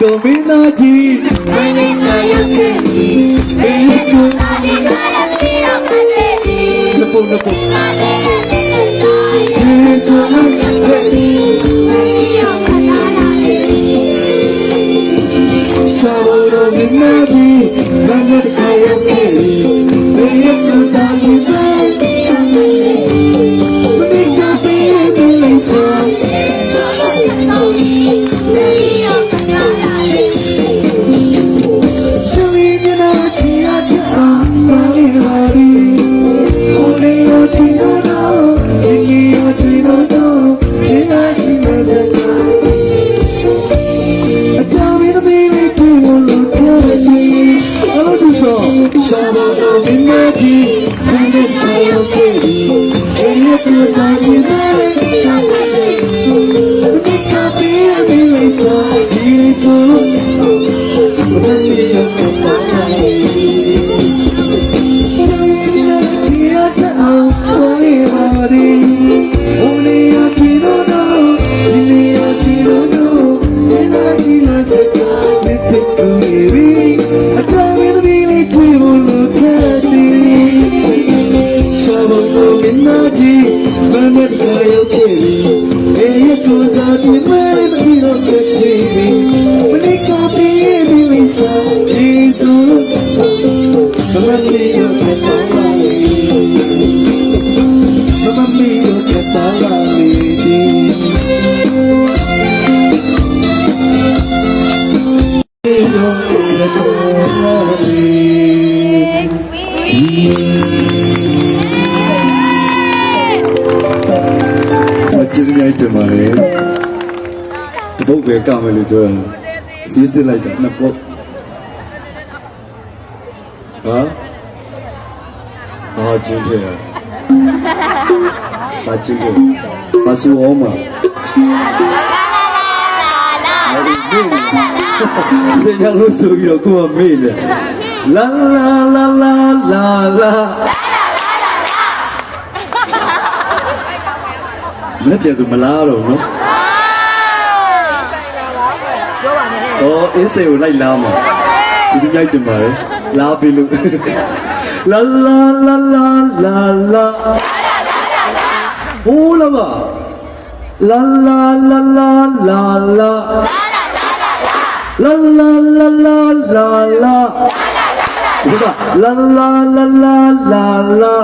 တော်မင်းသားကြီးမင်းလေးကရောက်ခဲ့ပြီမင်းလေးကသာလေးကလည်းပြေတော့မတွေ့ဘူးနှစ်ပုံသာလေးကလည်းဆိုလို့ခဲ့ပြီရောက်ခလာလာလေးရှောင်းတော်မင်းသားကြီးမင်းလေးကရောက်ခဲ့ပြီမင်းလေးကသာလေးကတပုတ်ပဲကမယ်လို့ပြောတယ်စီးစစ်လိုက်တော့နှစ်ပုတ်ဟာချင်းချေဘာချင်းချေဘာဆူအောင်မစင်ရလို့ဆိုပြီးတော့ကိုကမေ့တယ်လာလာလာလာလာလာလက်ပြန်ဆိုမလားတော့နော်အင်းစေကိုလိုက်လာမှာဒီစမြိုက်တင်ပါလေလာပြီလို့လာလာလာလာလာလာဟိုးလာပါလာလာလာလာလာလာလာလာလာလာလာလာဒီကလာလာလာလာလာလာ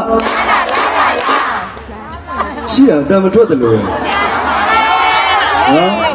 ရှိရတမထွက်တယ်လို့ဟမ်